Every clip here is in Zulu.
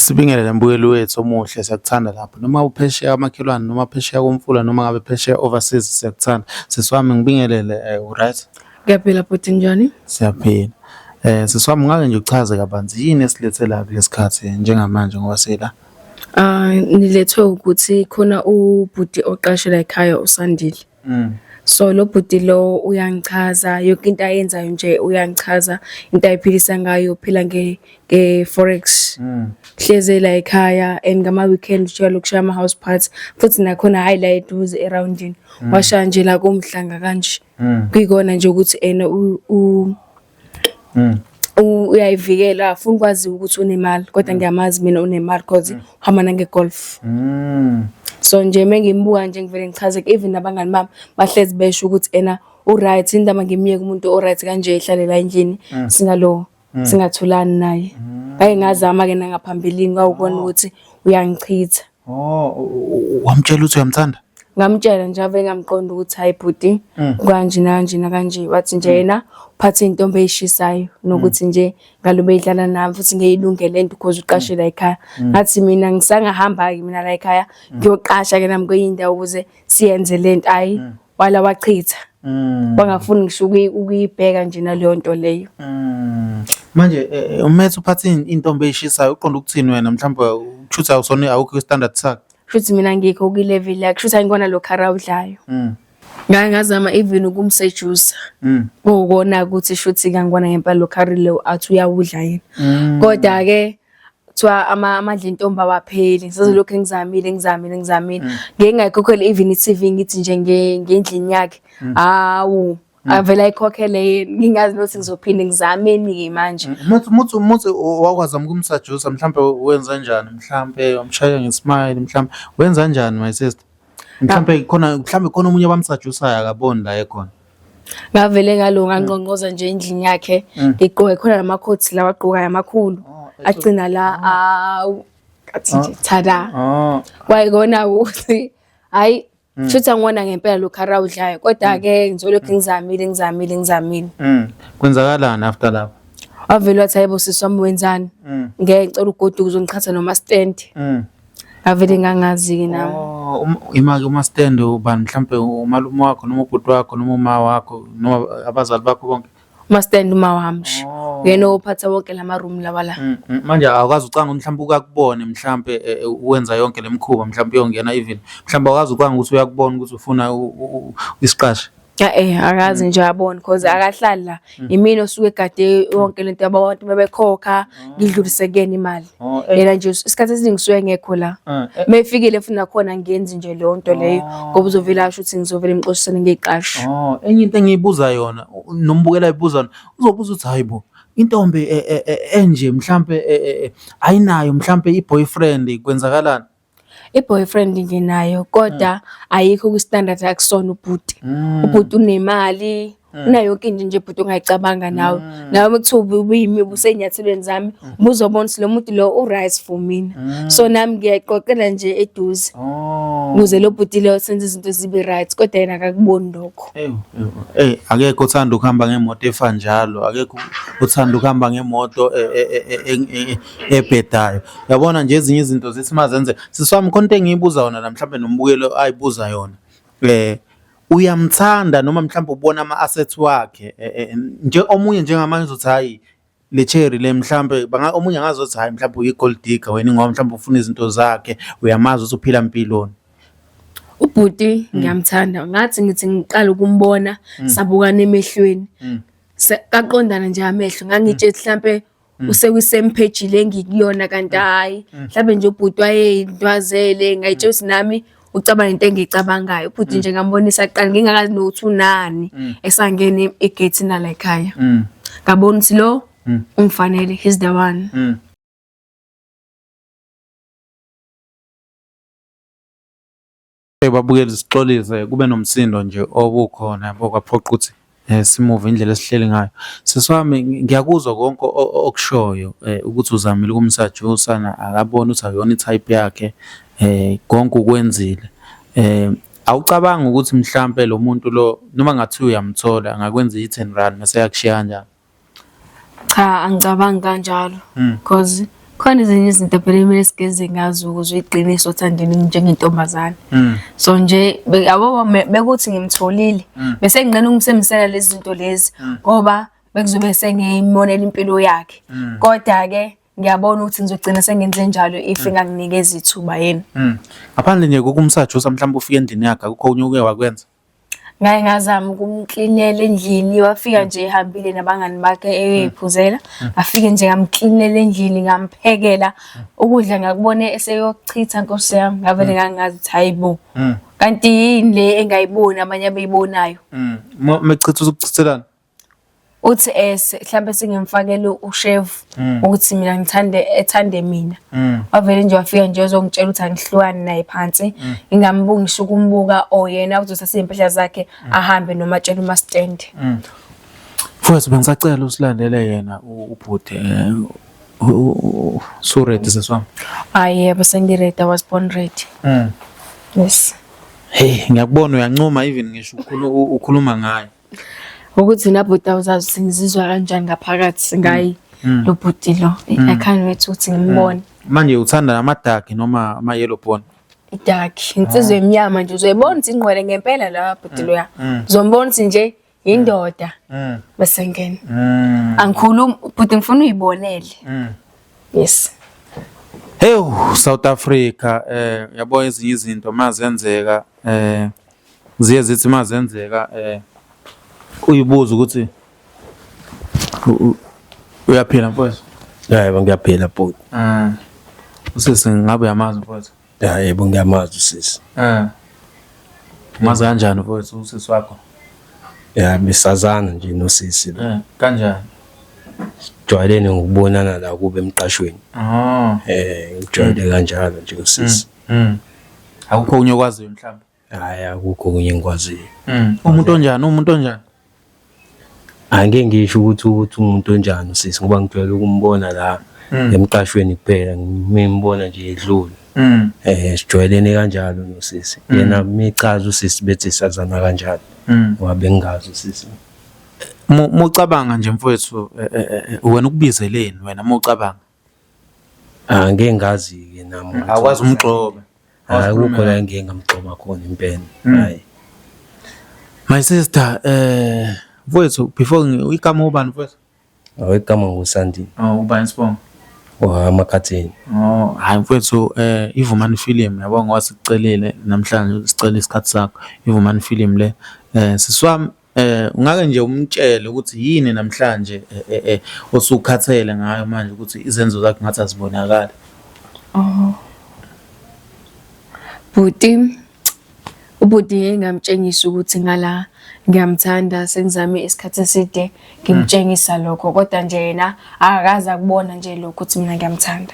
Sibingelele mbukeli wethu omuhle, siyakuthanda lapho. Noma uphesheya kwamakhelwane noma phesheya komfula noma ngabe phesheya overseas siyakuthanda. Sisi wami ngibingelele right? Ngiyaphila bhuti njani? Siyaphila. Sisi wami ngake nje uchaze kabanzi yini esilethe la kulesikhathi njengamanje ngoba sila. Nilethwe ukuthi khona ubhuti oqashela ekhaya uSandile. So lo bhuti lo uyangichaza yonke into ayenzayo nje uyangichaza into ayiphilisa ngayo phila nge-forex. Hleze la ekhaya and ngama weekend ujika lokushaya ama house parties futhi nakhona hayi la eduze aroundini washaya nje la kumhlanga kanje. Kuyikona nje ukuthi uyayivikela afuna ukwazi ukuthi unemali kodwa ngiyamazi mina unemali cause uhamba nange-golf. So nje mengimbuka nje ngivele ngichaze even nabangani bami bahlezi besho ukuthi u-right indaba ngimiyeke umuntu o-right kanje ehlale la endlini singathulani naye. Ngake ngazama-ke nangaphambilini kwawubona ukuthi uyangichitha. Wamtshela ukuthi uyamthanda? Ngamtshela nje ave ngamqonda ukuthi hayi bhuti kanje nanje nakanje wathi nje yena uphathe intombi eyishisayo nokuthi nje ngalobe idlala nami futhi ngeyilungele into because uqashe la ekhaya. Ngathi mina ngisangahamba ke mina la ekhaya ngiyoqasha ke nami kweyindawo ukuze siyenze lento ayi wala wachitha. Wangafuni ngisho ukuyibheka nje naleyo nto leyo. Manje umethe uphathe intombi eyishisayo uqonda ukuthini wena mhlawumbe ushutha awusona awukho standard sakhe? Futhi mina ngikho ku-level yakhe futhi angibona lo khara udlayo. Ngake ngazama even ukumsejusa ukubona ukuthi shuthi ngangibona ngempela lo khari lo athi uyawudla yena. Kodwa ke kuthiwa amandla intombi awapheli ngisazolokhu ngizamile ngeke ngayikhokhela even i-TV ngithi nje ngendlini yakhe hawu avela ayikhokhele yena ngingazi nokuthi ngizophinde ngizameni-ke manje. Muthi wakwazama ukumsajusa mhlawumbe wenza njani mhlawumbe wamshaya ngesmile mhlawumbe wenza njani my sister? Mhlawumbe khona omunye abamsajusayo akaboni la ekhona. Ngavele ngangqongqoza nje endlini yakhe ngigqoke khona namakhothi lawa agqokayo amakhulu agcina la athi nje tada. Kwayikona ukuthi hayi futhi angibona ngempela lo khara udlayo kodwa-ke ngizolokhu ngizamile. Kwenzakalani after lapho? Wavele wathi hayibo sisi wami wenzani? Ngeke ngicela ugoduke uzongiqhatha noma stand. Ngavele ngangazi-ke nami. Imake uma-stand ubani mhlawumbe umalume wakho noma ubhuti wakho noma uma wakho noma abazali bakho bonke? Uma-stand uma wami nje yena ophatha wonke lama-room lawa la. Manje awukazi ucanga mhlawumbe ukakubone mhlawumbe uwenza yonke lemkhuba mhlawumbe uyongena even mhlawumbe awukazi ucanga ukuthi uyakubona ukuthi ufuna isiqashi? Akazi nje abona because akahlali la imina osuke egade yonke lento abantu bebekhokha ngidlulise kuyena imali. Yena nje isikhathi esiningi ngisuke ngekho la. Mefikile futhi nakhona ngiyenzi nje leyo nto leyo ngoba uzovela asho ukuthi ngizovela imxoshisane ngeyiqashi. Enye into engiyibuza yona nombukela ibuza yona uzobuza ukuthi hayibo intombi enje mhlawumbe ayinayo mhlawumbe i-boyfriend kwenzakalani? I-boyfriend nginayo kodwa ayikho ku-standard akusona ubhuti. Ubhuti unemali unayo yonke into nje ubhuti ongayicabanga nawe. Nawe mekuthiwa ubuyimi usenyathelweni zami ubuzobona ukuthi lo muntu lo u-right for mina. So nami ngiyayiqoqela nje eduze ukuze lo bhuti lo senze izinto zibe right kodwa yena akakuboni lokho. Akekho uthanda ukuhamba ngemoto efana njalo, akekho uthanda ukuhamba ngemoto ebhedayo. Yabona nje ezinye izinto zithi mazenze siswami khona into engiyibuza yona la mhlawumbe nombukelo ayibuza yona. Uyamthanda noma mhlawumbe ubona ama-assets wakhe nje omunye njengamanje uzothi hayi le cherry le mhlawumbe omunye angazothi hayi mhlawumbe uyi-gold digger wena ngoba mhlawumbe ufuna izinto zakhe uyamazi ukuthi uphila impiloni. Ubhuti ngiyamthanda ngathi ngithi ngiqala ukumbona sabukana emehlweni kaqondana nje amehlo ngangitshela mhlambe usekwi-same page le ngikuyona kanti hayi mhlawumbe nje ubhuti wayeyintwazele ngayitshela ukuthi nami ucabanga into engiyicabangayo. Ubhuti nje ngambonisa kuqala ngingakazi nokuthi unani esangena egate la ekhaya ngabona ukuthi lo ungifanele he's the one. Babukeli sixolise kube nomsindo nje obukhona bokwaphoqa ukuthi simove indlela esihleli ngayo. Siswami ngiyakuzwa konke okushoyo ukuthi uzamile ukumsajusa akabona ukuthi akuyona itype yakhe konke ukwenzile. Awucabanga ukuthi mhlambe lo muntu lo noma ngathi uyamthola angakwenza i-10 rand mase yakushiya kanjani? Cha angicabangi kanjalo because Khona ezinye izinto phela kumele sigeze ngazo ukuze uyiqinise othandeni njengentombazane. So nje yabo bekuthi ngimtholile bese ngingena ukumsemisela lezi zinto lezi ngoba bekuzobe sengiyimonela impilo yakhe. Kodwa ke ngiyabona ukuthi ngizogcina sengenze njalo if enganginikeza ithuba yena. Ngaphandle nje kokumsajusa mhlawumbe ufike endlini yakhe akukho okunye uke wakwenza. Ngaye ngazama ukumklinela endlini wafika nje ehambile nabangani bakhe eyiphuzela afike nje ngamklinela endlini ngamphekela ukudla ngakubone eseyochitha Nkosi yami ngavele ngangazi ukuthi hayibo kanti yini le engayiboni abanye abeyibonayo. Mechitha ukuchithelana Uthi mhlambe singimfakela uchef ukuthi mina ethande mina. Wavele nje wafika nje uzongitshela ukuthi angihlukani naye phansi ngingambungisha ukumbuka yena uzothatha impahla zakhe ahambe noma atshela umastand. Mfowethu bengisacela usilandele yena ubhuti so ready seswami. Yebo sengiready, I was born ready. Yes. Hey ngiyakubona uyancuma even ngisho ukhuluma ngaye. Ukuthi nabhuti awuzazi singizizwa kanjani ngaphakathi ngayi lo bhuti lo. I can't wait ukuthi ngimbone. Manje uthanda amadaki noma ama yellow bone? Idark insizwe emnyama nje uzoyibona ukuthi ingqwele ngempela la bhuti lo ya. Uzombona ukuthi nje indoda bese ngene. Angikhulumi bhuti ngifuna uyibonele. Yes. Hey South Africa yabo ezinye izinto mazenzeka ziye zithi mazenzeka uyibuza ukuthi uyaphila mfowethu? Yebo ngiyaphila bhuti. Usisi ngabe uyamazi mfowethu? Yebo ngiyamazi usisi. Umazi kanjani mfowethu usisi wakho? Besazana nje nosisi lo. Kanjani? Jwayelene ngokubonana la kube emqashweni. Ngijwayele kanjalo nje usisi. Akukho unye okwaziyo mhlawumbe? Akukho kunye ngikwaziyo. Umuntu onjani? Angeke ngisho ukuthi umuntu onjani usisi ngoba ngijwayele ukumbona la emqashweni kuphela ngimembona nje edlule. Sijwayelene kanjalo nosisi. Yena michaza usisi bethi sazana kanjalo. Ngoba bengazi usisi. Mucabanga nje mfowethu wena ukubizeleni wena mucabanga? Angeke ngazi ke nami. Akwazi umgxoba. Akukho la ngeke ngamgxoba khona impela. Hayi. My sister mfowethu before igama ubani mfowethu? Igama nguSandile. Ubani Sibongo? Amakhatheni. Hayi mfowethu Ivumani film yabo ngwasicelile namhlanje sicela isikhathi sakho Ivumani film le siswami ungake nje umtshele ukuthi yini namhlanje osukhathele ngayo manje ukuthi izenzo zakhe ngathi azibonakala. Ubhuti engamtshengisa ukuthi ngala ngiyamthanda sengizame isikhathi eside ngimtshengisa lokho kodwa nje yena akakaza kubona nje lokho ukuthi mina ngiyamthanda.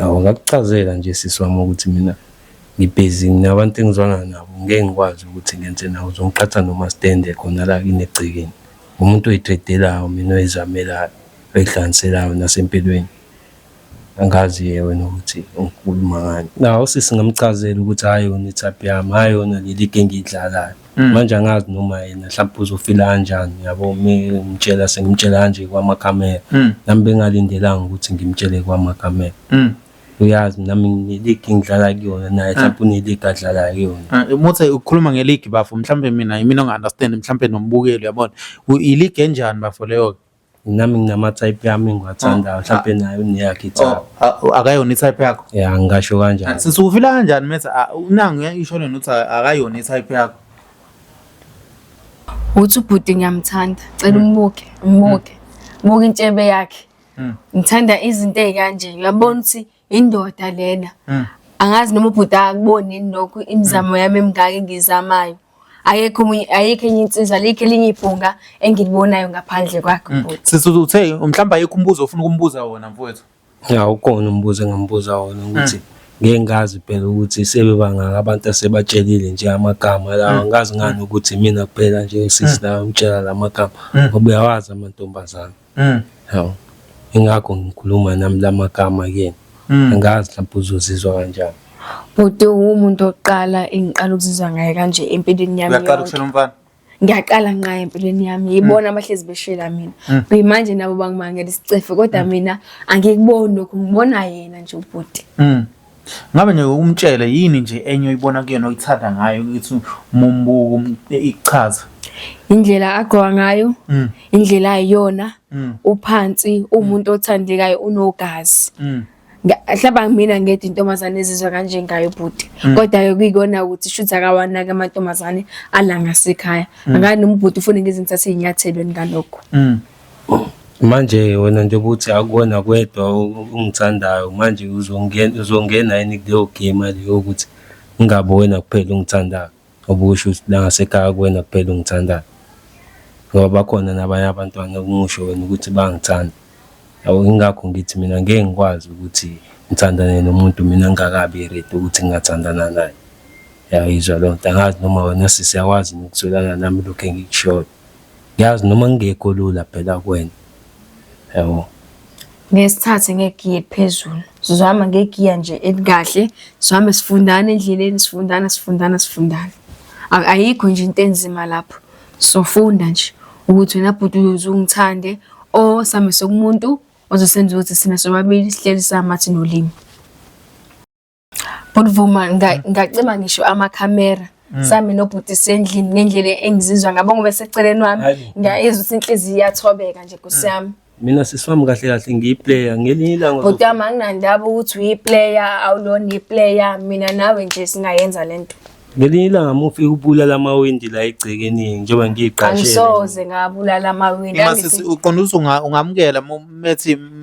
Ngakuchazela nje sisi wami ukuthi mina ngibhezi nginabantu engizwana nabo ngeke ngikwazi ukuthi ngenze nawo uzongiqhatha noma stand khona la kinegcikeni. Umuntu oyitredelayo mina oyizamelayo oyihlangiselayo nasempilweni. Angazi wena ukuthi ungikhuluma ngani. Nawo sisi ngamchazela ukuthi hayona itype yami hayona leli engidlalayo. Manje angazi noma yena mhlawumbe uzofila kanjani yabo ngimtshela sengimtshela kanje kwamakhamera. Nami bengalindelanga ukuthi ngimtshele kwamakhamera. Uyazi nami ngeligi ngidlala kuyona naye mhlawumbe uneligi adlala kuyona. Umuthi ukukhuluma ngeleague bafo mhlawumbe mina onga-understand mhlawumbe nombukeli uyabona ileague enjani bafo leyo? Nami nginama-type yami engiwathandayo mhlawumbe nayo neyakhe itype. Akayona itype yakho? Ngisho kanjani. Sisufila kanjani metha nangu isho lena ukuthi akayona itype yakho? Uthi ubhuti ngiyamthanda cela umbuke intshebe yakhe. Ngithanda izinto ezikanje uyabona ukuthi indoda lena. Angazi noma ubhuti akuboni lokho imizamo yami emingaka ngizamayo. Ayikho enye insizwa likhe linye iphunga engilibonayo ngaphandle kwakho ubhuti. Sisuthe mhlawumbe ayikho umbuzo ofuna ukumbuza wona mfowethu? Ukhona umbuzo engambuza wona ukuthi ngeke ngazi phela ukuthi sebebangaka abantu asebatshelile nje amagama lawo ngazi ngani ukuthi mina kuphela nje usisi la umtshela lamagama ngoba uyawazi amantombazana. Hawo ingakho ngikhuluma nami lamagama kuyena. Angazi mhlawumbe uzozizwa kanjani. Bhuti umuntu oqala engiqala ukuzizwa ngaye kanje empilweni yami. Uyaqala ukushela umfana? ngiyaqala nqa empilweni yami yibona abahlezi beshela mina manje nabo bangimangela isicefe kodwa mina angikuboni lokho ngibona yena nje ubhuti. Ngabe nje umtshele yini nje enye oyibona kuyena oyithanda ngayo ukuthi umumbuko ichaza Indlela agqoka ngayo, indlela ayiyona, uphansi, umuntu othandekayo unogazi. Hlaba mina ngethi intombazane ezizwa kanje ngayo bhuti. Kodwa kuyikona ukuthi shuthi akawanaka amantombazane ala ngasekhaya. Angani umbhuti ufuna ngizithathe inyathelweni kanokho. Manje wena nje ukuthi akubona kwedwa ungithandayo manje uzongena yini kuleyo game leyo ukuthi ungabe wena kuphela ungithandayo obukusho ukuthi la ngasekhaya kuwena kuphela ungithandayo ngoba bakhona nabanye abantwana okungisho wena ukuthi bangithanda. Yabo ingakho ngithi mina ngeke ngikwazi ukuthi ngithandane nomuntu mina ngingakabi ready ukuthi ngingathandana naye. Yayizwa lo nto angazi noma wena sisiyakwazi ukutholana nami lokho engikushoyo. Ngiyazi noma ngekho lula phela kuwena. Yabo Ngesithathe ngegiya phezulu. Sizama ngegiya nje elikahle, sihambe sifundana endleleni sifundana. Ayikho nje into enzima lapho. Sofunda nje ukuthi wena bhuti uzungithande o same sokumuntu ozosenza ukuthi sina sobabili sihleli samathi nolimi. Bodvuma ngacima ngisho amakhamera. Sami nobhuti sendlini ngendlela engizizwa ngabo ngoba seceleni wami ngiyayizwa ukuthi inhliziyo iyathobeka nje kusami. mina sisiwami kahle ngiyiplayer ngelinye ilanga Kodwa manginandaba ukuthi uyiplayer awulona iplayer mina nawe nje singayenza lento. ngelinye ilanga mufika ubulala amawindi la egcekeni njengoba ngiyiqashele Angisoze ngabulala amawindi Mase uqonda ukuthi ungamukela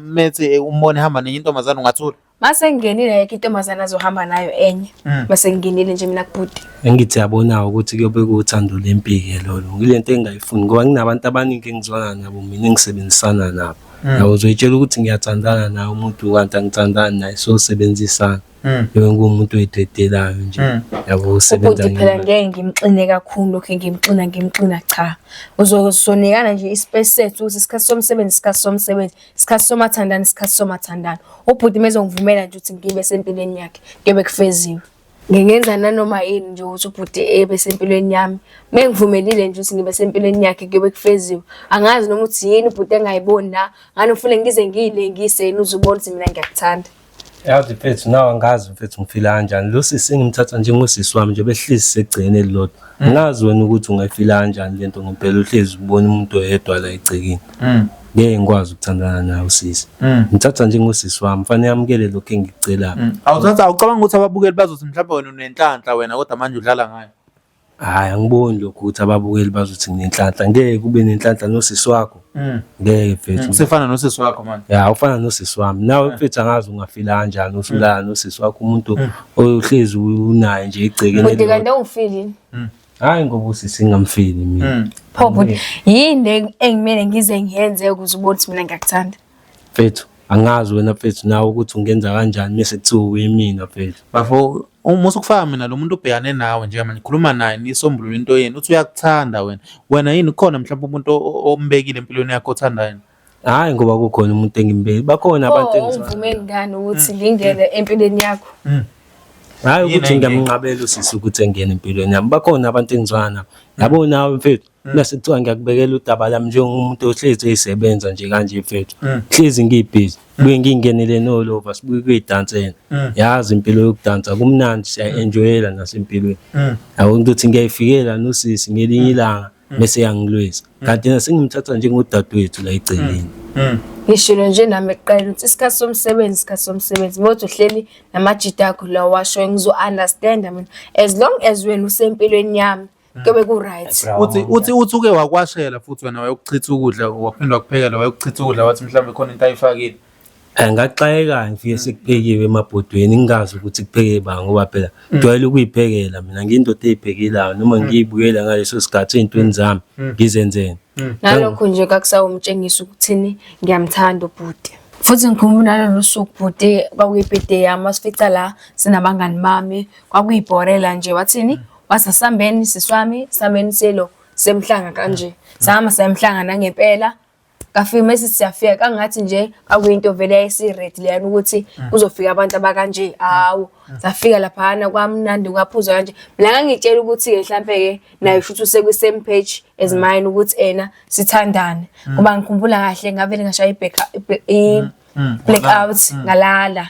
methi umbone hamba nenye intombazana ungathula Mase ngingenile yeke intombazana azohamba nayo enye base ngingenile nje mina kubhuti engithi yabona ukuthi kuyobe kuthando lempike lolo ngilento engayifuni ngoba nginabantu abaningi engizwana nabo mina engisebenzisana nabo yabo uzoyitshela ukuthi ngiyathandana nawe umuntu kanti angithandana naye so sebenzisana yebo ngumuntu oyidedelayo nje yabo usebenza ubhuti phela ngeke ngimxine kakhulu lokho ngimxina cha uzosonekana nje ispace sethu ukuthi isikhathi somsebenzi isikhathi somathandana ubhuti mezongivumela nje ukuthi ngibe sempilweni yakhe ngebe kufeziwe ngingenza nanoma yini nje ukuthi ubhuti ebe sempilweni yami mengivumelile nje ukuthi ngibe sempilweni yakhe ngebe kufeziwe angazi noma uthi yini ubhuti engayiboni la ngani ufune ngize ngiyilengise yini uzubona ukuthi mina ngiyakuthanda yazi mfethu nawe angazi mfethu ngifila kanjani lo sisi ngimthatha njengosisi wami nje behlisi segcene lilodwa ngazi wena ukuthi ungayifila kanjani lento ngempela uhlezi ubona umuntu oyedwa la egcekeni ngeke ngikwazi ukuthandana nawe usisi ngithatha njengosisi wami fanele amukele lokho engicelayo awucabanga ukuthi ababukeli bazothi mhlawumbe wena unenhlanhla wena kodwa manje udlala ngayo hayi angiboni lokho ukuthi ababukeli bazothi nginenhlanhla ngeke kube nenhlanhla nosisi wakho ngeke mfethu usefana nosisi wakho manje ya ufana nosisi wami nawe mfethu angazi ungafila kanjani usulala nosisi wakho umuntu ohlezi unaye nje egcekeni kodwa kanti ungifili hayi ngoba usisi ngamfili mina pho bhuti yini engimele ngize ngiyenze ukuze ubone ukuthi mina ngiyakuthanda mfethu angazi wena mfethu nawe ukuthi ungenza kanjani mase kuthiwa uyimina mfethu bafo umusa ukufaka mina lo muntu ubhekane nawe nje manje khuluma naye nisombulule into yeni uthi uyakuthanda wena yini khona mhlawumbe umuntu ombekile empilweni yakho othanda yena hayi ngoba kukhona umuntu engimbeki bakhona abantu engivumeli ngani ukuthi ngingene empilweni yakho hayi ukuthi ngiyamnqabela usisi ukuthi engene empilweni yami bakhona abantu engizwana nabo yabo nawe mfethu mase kuthiwa ngiyakubekela udaba lami njengomuntu ohlezi esebenza nje kanje mfethu hlezi ngibhizi buye ngingenele nolova sibuye kuyidansela yazi impilo yokudansa kumnandi siya-enjoyela nasempilweni yabo ngithi ngiyayifikela nosisi ngelinye ilanga bese yangilwisa kanti nasengimthatha njengodadewethu la egcekeni ngishilo nje nami ekuqala ukuthi isikhathi somsebenzi mothi uhleli namajita akho la washo ngizo-understand mina as long as wena usempilweni yami kube ku-right uthi uke wakwashela futhi wena wayokuchitha ukudla waphinda wakuphekela wayokuchitha ukudla wathi mhlawumbe khona into ayifakile ngaxakeka ngifike sekuphekiwe emabhodweni ngingazi ukuthi kupheke ba ngoba phela ngijwayele ukuyiphekela mina ngiyindoda eyiphekelayo noma ngiyibukela ngaleso sikhathi ey'ntweni zami ngizenzele nalokho nje kakusawumtshengisa ukuthini ngiyamthanda ubhuti futhi ngikhumbula nalolu suku bhuti kwakuyibirthday yami wasifica la sinabangani bami kwakuyibhorela nje wathini wasasambeni siswami sambeni selo semhlanga kanje sama semhlanga nangempela Ngafika mase siyafika kangathi nje akuyinto vele yayisi-ready leyana ukuthi kuzofika abantu abakanje. Hawu, safika laphana kwamnandi kwaphuza kanje. Mina ngangitshela ukuthi-ke mhlampe-ke naye shuthi usekwi-same page as mine ukuthi sithandane. Ngoba ngikhumbula kahle ngavele ngashaya blackout ngalala.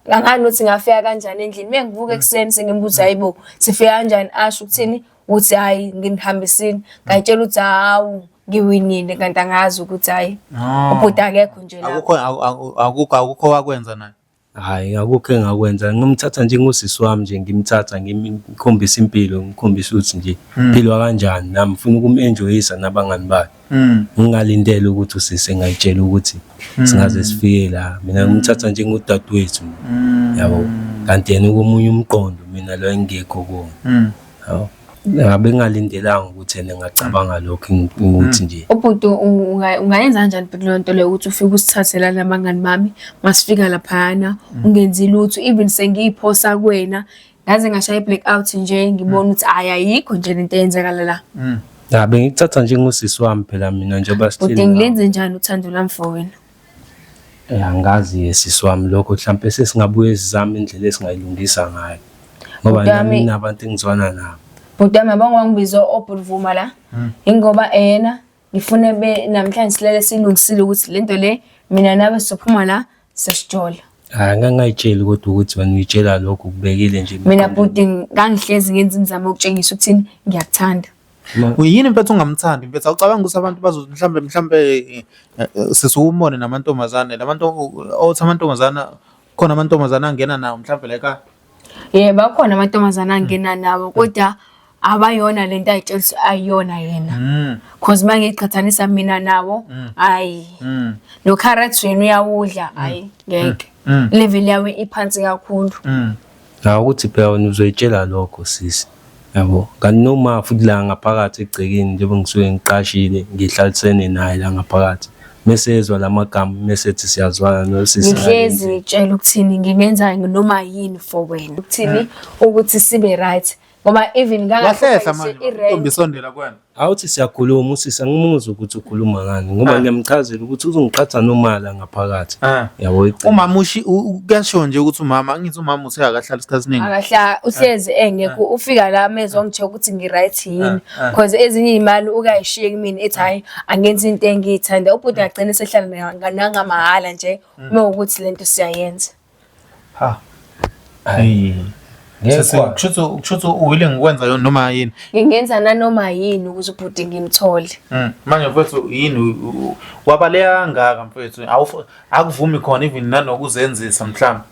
Ngangani ukuthi ngafika kanjani endlini. Mengivuka ekuseni sengimbuza hayibo sifika kanjani asho ukuthini uthi hayi nginihambisini. Ngayitshela ukuthi hawu ngiwinile kanti angazi ukuthi hayi ubhuti akekho nje lapho. Akukho wakwenza naye. Hayi akukho engakwenza ngimthatha nje ngosisi wami nje ngimthatha ngimkhombisa impilo ngikhombisa ukuthi nje impilo kanjani nami ngifuna ukumenjoyisa nabangani bakhe. Ngingalindele ukuthi usisi engayitshela ukuthi singaze sifike la mina ngimthatha nje ngudadewethu yabo kanti yena komunye umqondo mina lo engekho kuona. Yabo ngabe ngalindelanga ukuthi yena ngacabanga lokho ukuthi nje ubhuti ungayenza kanjani leyo nto leyo ukuthi ufike usithathela nabangani bami masifika laphana ungenzi lutho even sengiyiphosa kuwena ngaze ngashaya blackout nje ngibona ukuthi ayikho nje lento eyenzekala la. Ngabe ngikuthatha nje ngosisi wami phela mina njengoba sithini. Ubhuti ngilenze njani uthando lami for wena? Angazi sisi wami lokho mhlambe sesingabuye sizame indlela esingayilungisa ngayo ngoba nami nabantu engizwana nabo. Bhuti wami abangibiza obhuluvuma la ingoba yena ngifune namhlanje silele silungisile ukuthi lento le mina nawe sizophuma la sesijola. Ngangayitsheli kodwa ukuthi wena uyitshela lokho kubekile nje. Mina bhuti ngangihlezi ngenza imizamo yokutshengisa ukuthi ngiyakuthanda. Uyini mfethu ungamthandi mfethu awucabanga ukuthi abantu bazo mhlambe sisukumone namantombazane labantu othi amantombazana khona amantombazana angena nawo mhlambe leka. Bakhona amantombazana angena nawo kodwa abayona lento ayitshelisa ayona yena. Cause mangiqhathanisa mina nawo hayi lo carrot wena uyawudla hayi ngeke. Level yawe iphansi kakhulu. Ukuthi phela wena uzoyitshela lokho sisi. Yabo kanti noma futhi la ngaphakathi egcekeni njengoba ngisuke ngiqashile ngihlalisene naye la ngaphakathi mesezwa lamagama mesethi siyazwana nosisi. Ngihlezi ngitshela ukuthini ngingenza noma yini for wena ukuthini ukuthi sibe right ngoba even ngangahlela manje ntombisondela kwena. Awuthi siyakhuluma usisi angimuzwa ukuthi ukhuluma ngani ngoba ngiyamchazela ukuthi uzongiqhatha nomala ngaphakathi. Yabo umama kuyasho nje ukuthi umama angithi umama useyakahlala isikhathi esiningi. Akahla uhlezi engekho ufika la mezwe ngithe ukuthi ngiright yini because ezinye izimali ukayishiye kimi ethi hayi angenza into engiyithanda ubhuti agcina sehlala nangamahala nje uma ukuthi lento siyayenza. Hayi kusho willing ukwenza yona noma yini. Ngingenza nanoma yini ukuze ubhuti ngimthole. Manje mfethu yini wabaleya kangaka mfethu akuvumi khona even nanokuzenzisa mhlawumbe.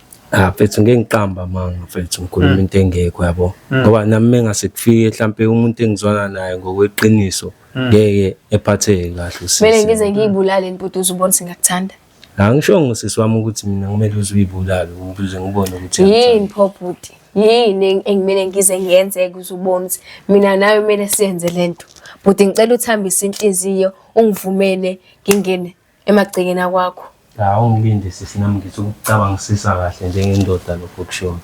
Mfethu ngeke ngiqamba manga mfethu ngikhuluma into engekho yabo ngoba nami mengase kufike mhlambe umuntu engizwana naye ngokweqiniso ngeke ephatheke kahle usisi. Mele ngize ngiyibulale imputhu uzubona singakuthanda. Angisho ngosisi wami ukuthi mina kumele uzuyibulala ukuze ngibone ukuthi yini pho bhuti yini engimele ngize ngiyenze uzubona ukuthi mina nawe kumele siyenze lento bhuti ngicela uthambise inhliziyo ungivumele ngingene emagcekeni akwakho. Ungilinde sisi nami ngizokucabangisisa kahle njengendoda lokho kusho.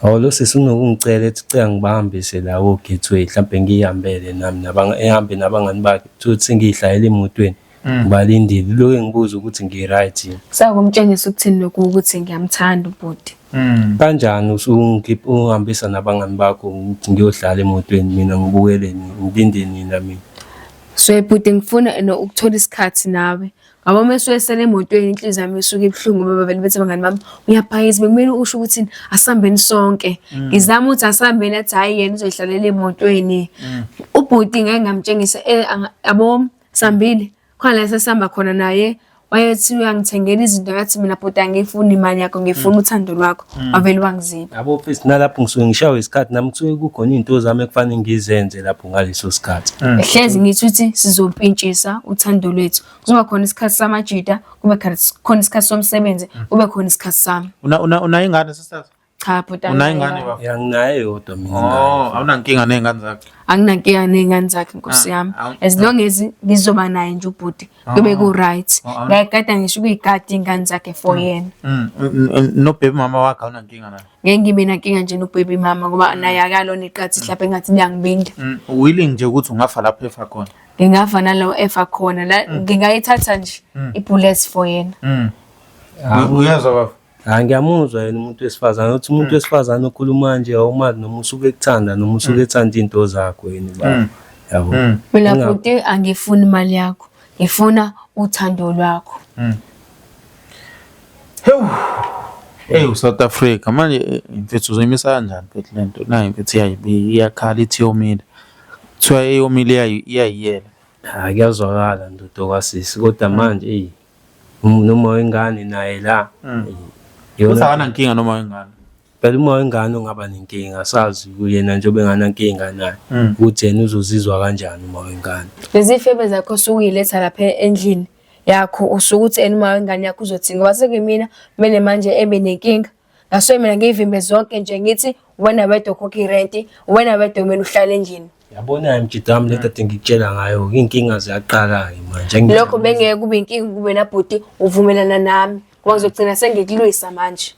Lo sisi unokungicela ethi cela ngibahambise la oGateway mhlambe ngiyihambele nami ehambe nabangani bakhe ukuthi ngihlayele emotweni. Ngibalindile lo engibuza ukuthi ngiright yini. Sakumtshengisa ukuthini lokho ukuthi ngiyamthanda ubhuti. Kanjani uhambisa nabangani bakho ukuthi ngiyohlala emotweni mina ngibukele ngilinde nina mina. So bhuti ngifuna ukuthola isikhathi nawe. Ngoba meswesele emotweni inhliziyo yami isuke ibhlungu baba vele bethi abangani bami uyaphayisa bekumele usho ukuthi asambeni sonke. Ngizama ukuthi asambeni athi hayi yena uzoyihlalela emotweni. Ubhuti ngeke ngamtshengisa yabo sambile khona la sesihamba khona naye wayethi uyangithengela izinto ngathi mina bhuti angifuni imali yakho ngifuna uthando lwakho wavele wangizipha. Yabo mfethu nalapho ngisuke ngishawe isikhathi nami kusuke kukhona izinto zami ekufanele ngizenze lapho ngaleso sikhathi. Ehlezi ngithi uthi sizompintshisa uthando lwethu kuzoba khona isikhathi samajida kube khona isikhathi somsebenzi kube khona isikhathi sami. Una ingane sisithatha? Cha bhuti una ingane baba? Nginaye yodwa mina. Awunankinga nezingane zakhe? Anginankinga nezingane zakhe Nkosi yami. As long as ngizoba naye nje ubhuti kube ku right. Ngiyakada ngisho ukuyigada ingane zakhe for yena. No baby mama wakhe awunankinga naye? Ngeke ngibe nankinga nje no baby mama ngoba naye akalona iqhathi mhlawumbe ngathi liyangibinda. Willing nje ukuthi ungafa lapho efa khona? ngingava nalo efa khona la ngingayithatha nje i-bullets for yena. Uyezwa baba? Hayi ngiyamuzwa yena umuntu wesifazane uthi umuntu wesifazane okhuluma nje awumazi noma usuke ekuthanda noma usuke ethanda into zakho yena baba. Yabo. Mina bhuti angifuni imali yakho. Ngifuna uthando lwakho. Hey South Africa manje mfethu uzoyimisa kanjani mfethu lento nayo mfethu iyakhala ithi yomile. Kuthiwa eyomile iyayiyela. Hayi kuyazwakala ndodo kwasisi kodwa manje noma wengane naye la Usakana inkinga noma wengane. phela uma wengane ongaba nenkinga asazi kuyena njengoba enganankinga naye ukuthi yena uzozizwa kanjani uma wengane. Lezi febe zakho sukuyiletha lapha endlini yakho usukuthi uma wengane yakho uzothi ngoba sekuyimina kumele manje ebe nenkinga. Ngaso mina ngivimbe zonke nje ngithi wena wedwa khokha irent, wena wedwa kumele uhlale endlini. Yabona mjidami le kade ngikutshela ngayo inkinga ziyaqala ke manje. Lokho bengeke kube inkinga kube na bhuti uvumelana nami. Ngoba ngizogcina sengikulwisa manje.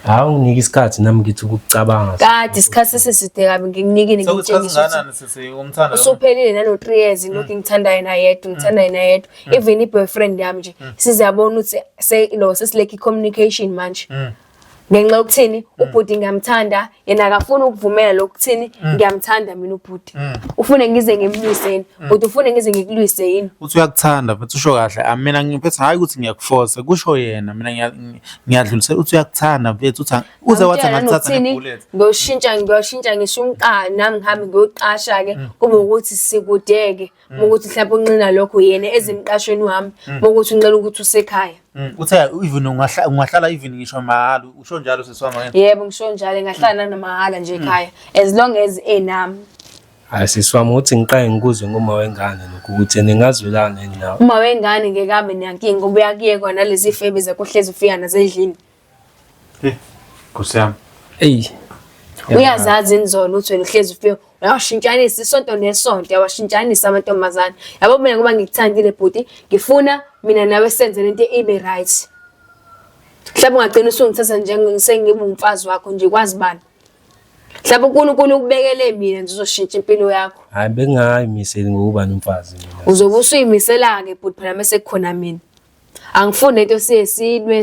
Hawu nginika isikhathi nami ngithi ukucabanga. Kade isikhathi seside kabi ngikunikile ngitshengisa. Sesi umthanda. Usuphelile nalo 3 years lokhu ngithanda yena yedwa, ngithanda yena yedwa. Even i-boyfriend yami nje sizabona ukuthi sesileki communication manje. Ngenxa yokuthini ubhuti ngiyamthanda yena akafuna ukuvumela lokuthini ngiyamthanda mina ubhuti. Ufune ngize ngimlwiseni, kodwa ufune ngize ngikulwise yini? Uthi uyakuthanda mfethu usho kahle. Mina ngiphethe hayi ukuthi ngiyakuforce kusho yena mina ngiyadlulisela uthi uyakuthanda mfethu uthi uze wathi ngakuthatha nebullet. Ngiyoshintsha ngisho umqani nami ngihambe ngiyoqasha ke kube ukuthi sikudeke ukuthi mhlawumbe unqina lokho yena ezimqashweni wami ukuthi uncela ukuthi usekhaya. Uthe even ungahlala even ngisho mahalo usho njalo seswami ngene. Yebo ngisho njalo ngahlala namahala nje ekhaya as long as enami. Hayi siswami uthi ngiqale ngikuzwe ngoma wengane lokho ukuthi ningazwelana nawe. Uma wengane ngeke abe nenkinga ngoba uyakuye kona lezi febe zakho hlezi ufika nasendlini. Kusiyami. Ey. Uyazazi inzono uthi wena hlezi ufika uyashintshanisa isonto nesonto yawashintshanisa amantombazane. Yabo mina ngoba ngikuthandile bhuti ngifuna mina nawe senze lento ibe right. Mhlawumbe ungagcina usungithatha njengosengibe umfazi wakho nje kwazi bani. Mhlawumbe uNkulunkulu ukubekele mina nje uzoshintsha impilo yakho. Hayi bengayimiseli ngokuba nomfazi mina. Uzobe usuyimisela ke bhuti phela mase kukhona mina. Angifuni lento siyesilwe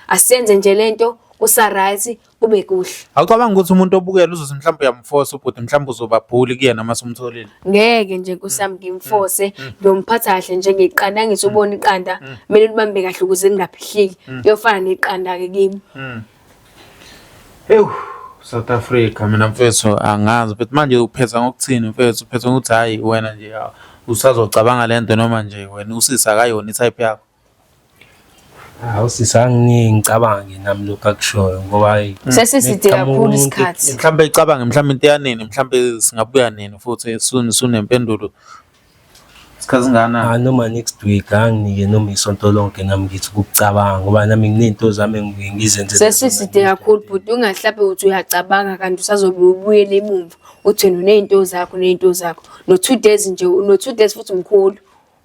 asiyenze nje lento usa right kube kuhle. Awucabanga ukuthi umuntu obukela uzothi mhlawumbe uyamforce ubhuti mhlawumbe uzobabhuli kuyena mase umtholile. Ngeke nje kusami ngimforce ngiyomphatha kahle nje ngeqanda ngithi ubona iqanda kumele libambe kahle ukuze lingaphihliki kuyofana neqanda ke kimi. South Africa mina mfethu angazi but manje uphetha ngokuthini mfethu uphetha ukuthi hayi wena nje usazocabanga lento noma nje wena usisa kayona itype yakho. Hawu sisanginingi ngicabange nami lokho akushoyo ngoba hayi sesiside kakhulu isikhathi. Mhlawumbe icabange mhlawumbe into yanini mhlawumbe singabuya nini futhi sunempendulo. Isikhathi singana noma next week anginike noma isonto lonke nami ngithi ukucabanga ngoba nami nginento zami ngizenze. Sesiside kakhulu but ungahlaphe uthi uyacabanga kanti usazobe ubuyele ebumvu uthi unezinto zakho no 2 days nje no 2 days futhi umkhulu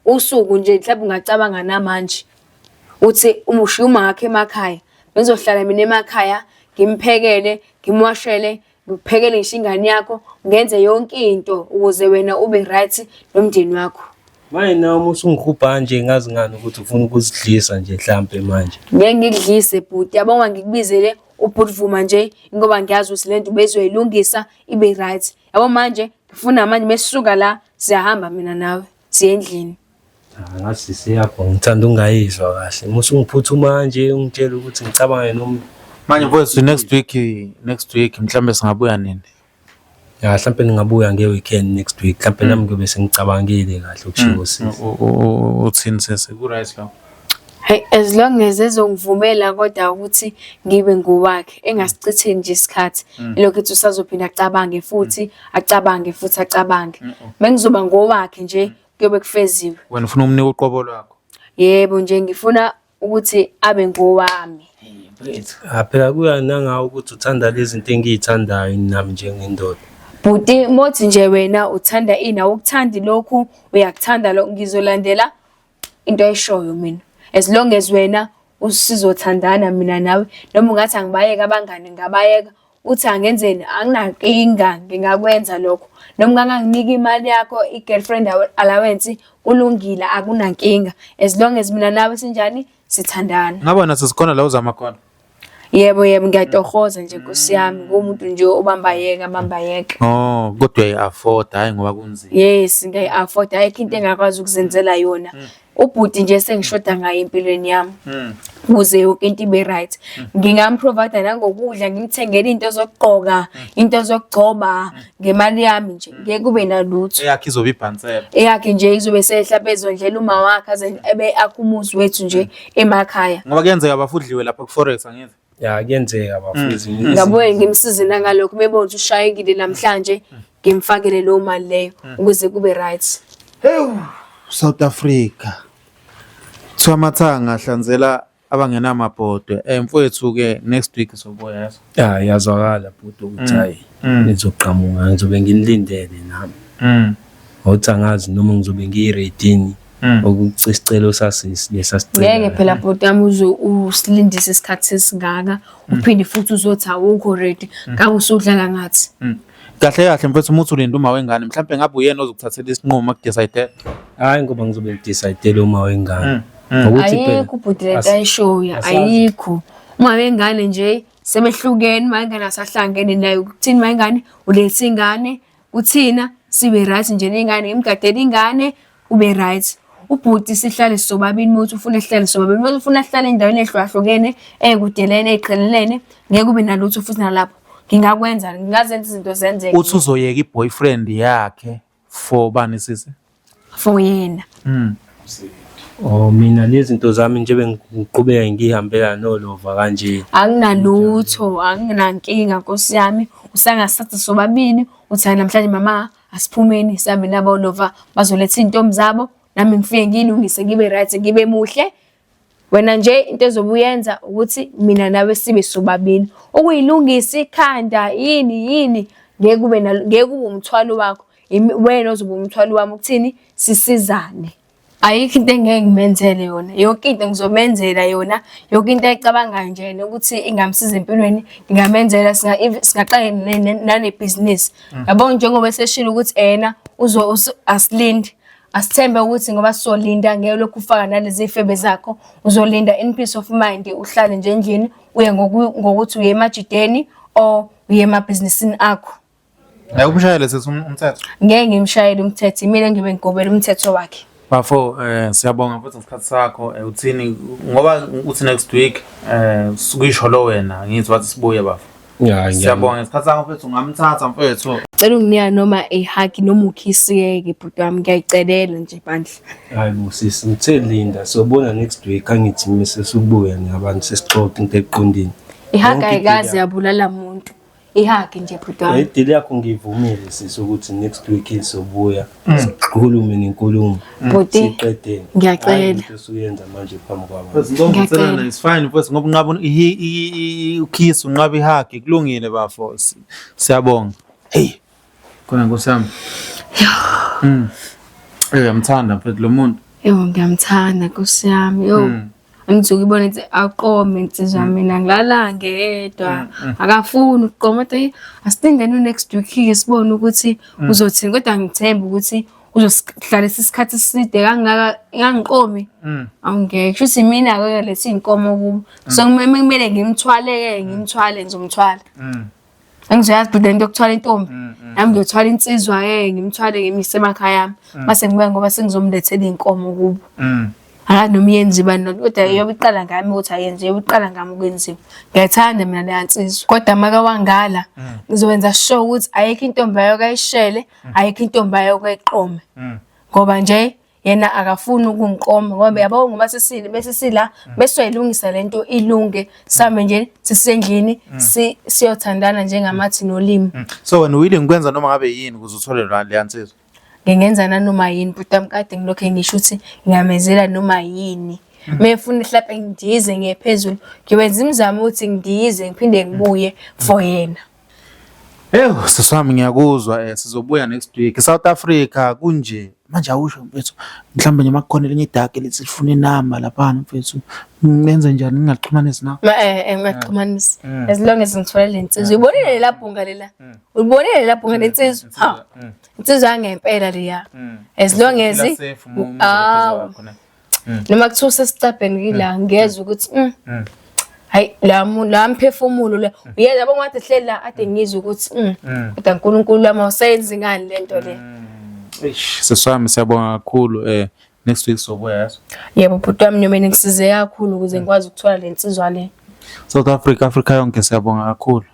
usuku nje mhlawumbe ungacabanga namanje uthi umushiya umakhe emakhaya bengizohlala mina emakhaya ngimphekele ngimwashele ngikuphekele ngisho ingane yakho ngenze yonke into ukuze wena ube right nomndeni wakho. Manje nami usungikhupha nje ngazi ngani ukuthi ufuna ukusidlisa nje mhlambe manje. Ngeke ngikudlise bhuti yabonga ngikubizele ubhuti vuma nje ngoba ngiyazi ukuthi lento bezoyilungisa ibe right. Yabo manje ngifuna manje mesisuka la siyahamba mina nawe siye endlini. Ngathi siyapho ngithanda ungayizwa kahle musungiphuthuma manje ungitshela ukuthi ngicabanga noma manje mfowethu next week mhlambe singabuya nini. Mhlambe ningabuya ngeweekend next week mhlambe nami ngiyobe sengicabangile kahle ukushiwo sisi. Uthini sese ku right la. Hey as long as ezongivumela kodwa ukuthi ngibe ngowakhe engasichitheni nje isikhathi lokho ethi usazophinda acabange futhi. Mengizoba ngowakhe nje kuyobe kufeziwe. Wena ufuna umnika uqobo lwakho? Yebo nje ngifuna ukuthi abe ngowami. Phela kuya nangawo ukuthi uthanda lezi zinto engiyithandayo nami njengendoda. Bhuti mothi nje wena uthanda ukuthandi lokhu uyakuthanda lokho ngizolandela into ayishoyo mina. As long as wena usizothandana mina nawe noma ungathi angibayeka abangane ngabayeka uthi angenzeni anginankinga ngingakwenza lokho. Noma unganginika imali yakho i-girlfriend allowance kulungile akunankinga as long as mina nawe sinjani sithandana. Ngabe naso sikhona la uzama khona? Yebo ngiyatohoza nje Nkosi yami ngumuntu nje obamba yeka. Oh kodwa uyi-afford hayi ngoba kunzima. Yes ngiyi-afford ayikho into engakwazi ukuzenzela yona. Ubhuti nje sengishoda ngayo empilweni yami. Ukuze yonke into ibe right. Ngingamprovide nangokudla ngimthengele into zokugqoka, into zokugcoba ngemali yami nje. Ngeke kube nalutho. Eyakhe izobe ibhansela. Eyakhe nje izobe sehla bezondlela uma wakhe aze ebe akumuzi wethu nje emakhaya. Ngoba kuyenzeka bafudliwe lapha ku-forex angithi. Ya kuyenzeka bafundisi. Ngabuye ngimsize nangalokho mebona ukuthi ushayekile namhlanje ngimfakele lo mali leyo ukuze kube right. South Africa. Kuthiwa amathanga ahlanzela abangenamabhodwe. Mfowethu ke next week sobuya yazo. Ya yazwakala bhuti ukuthi hayi nizoqhamuka ngizobe nginilindele nami. Awuthi angazi noma ngizobe ngiyi-ready ukucela isicelo sasisi lesasicela. Ngeke phela bhuti wami usilindise isikhathi sesingaka uphinde futhi uzothi awukho ready ngabe usudlala ngathi. Kahle mfethu umuthi ulinda uma wengane mhlawumbe ngabe uyena ozokuthathela isinqumo akudecide. Hayi ngoba ngizobe ngidecide uma wengane. Ayikho bhuti lento ayishoya ayikho. Uma wengane nje sebehlukene mangane asahlangene naye ukuthini mangane ulethe ingane uthina sibe right nje nengane imgadela ingane ube right. Ubhuti sihlale sobabili muthi ufuna ehlale sobabili muthi ufuna ehlale endaweni ehlukahlukene ekudelene eqhelelene ngeke ube nalutho futhi nalapho. Ngingakwenza ngingazenza izinto zenzeke. Uthi uzoyeka i-boyfriend yakhe for bani sisi? For yena. Oh mina lezi zinto zami nje bengiqhubeka ngihambela nolova kanje. Anginalutho, anginankinga Nkosi yami. Usangasathi sobabili uthi namhlanje mama asiphumeni sihambe nabo lova bazoletha intombi zabo nami ngifike ngilungise ngibe right ngibe muhle. Wena nje into ezobuyenza ukuthi mina nawe sibe sobabili. Ukuyilungisa ikhanda yini ngeke kube umthwalo wakho. Wena ozoba umthwalo wami ukuthini sisizane. Ayikho into engeke ngimenzele yona. Yonke into ngizomenzela yona. Yonke into ayicabanga nje ukuthi ingamsiza empilweni ngingamenzela singaqala nane-business. Yabona njengoba seshilo ukuthi asilinde. Asithembe ukuthi ngoba sizolinda ngeke lokhu ufaka nalezi ifebe zakho uzolinda in peace of mind uhlale nje endlini uye ngokuthi uye emajideni or uye emabhizinisini akho. Umshayele sethi umthetho. Ngeke ngimshayele umthetho mina ngibe ngigobela umthetho wakhe. Bafo siyabonga futhi ngesikhathi sakho uthini ngoba uthi next week sukuyisho lo wena ngithi wathi sibuye bafo. Siyabonga ngesikhathi sakho mfethu ungamthatha mfethu. Cela unginika noma ehagi noma ukhisi-ke bhuti wami ngiyayicelela nje bandla. Hayi busisi ngithe linda sobona next week angithi mise sibuya nabantu sesixoxa into eqondile. Ihagi ayikaze yabulala umuntu. Ihagi nje bhuti wami. Idili yakho ngivumile sisi ukuthi next week sobuya sikhulume nenkulumo. Bhuti siqedene. Ngiyacela. Into suyenza manje phambi kwabantu. Ngiyacela is fine mfethu ngoba unqaba ukhisi unqaba ihagi kulungile bafo. Siyabonga. Hey. Khona Nkosi yami. Ngiyamthanda mfethu lo muntu. Yebo ngiyamthanda Nkosi yami. Angithuki ibona ukuthi aqome insizwa mina ngilala ngedwa. Akafuni ukuqoma kodwa asidingene next week ke sibone ukuthi uzothini kodwa ngithemba ukuthi uzohlala isikhathi eside kangaka ngangiqomi. Awungeke futhi mina ke lethi inkomo kubo. So kumele ngimthwale ngizomthwala. Angizoyazi bhuti into yokuthwala intombi. Nami ngiyothwala insizwa ngimthwale ngimise emakhaya yami. Mase ngibuya ngoba sengizomlethela inkomo kubo. Noma yenzi bani kodwa yobe iqala ngami ukuthi ayenze yobe iqala ngami ukwenziwa. Ngiyathanda mina le nsizwa kodwa maka wangala ngizowenza sure ukuthi ayikho intombi ayokayishele ayikho intombi ayokayiqome. Ngoba nje yena akafuni ukungiqoma ngoba yabo ngoba bese sila bese uyilungisa lento ilunge same nje sisendlini siyothandana njengamathi nolimi. So wena willing ukwenza noma ngabe yini ukuze uthole le yansizwa? Ngingenza noma yini bhuti wami kade ngilokho ngisho ukuthi ngiyamezela noma yini. Mefuna mhlawumbe ngidize ngephezulu ngiwenza imizamo ukuthi ngidize ngiphinde ngibuye for yena. Sisami ngiyakuzwa sizobuya next week. South Africa kunje manje awusho mfethu mhlawumbe nje makukhona elinye idaki lithi lifuna inamba laphana mfethu ngenze njani ngingaxhumanisi nawe Ngingaxhumanisi as long as ngithola le nsizwa uyibonile lapho lela uyibonile lapho ngale nsizwa ha insizwa yangempela leya as long as noma kuthiwa sesicabheni kila ngezwe ukuthi hayi la mphefumulo le uyeza yabo ngathi hleli la ade ngizwe ukuthi kodwa uNkulunkulu wami awusenzi ngani lento le. Seswami siyabonga kakhulu next week sobuya yazo. Yebo bhuti wami noma ngisize kakhulu ukuze ngikwazi ukuthola le nsizwa le. South Africa yonke siyabonga kakhulu.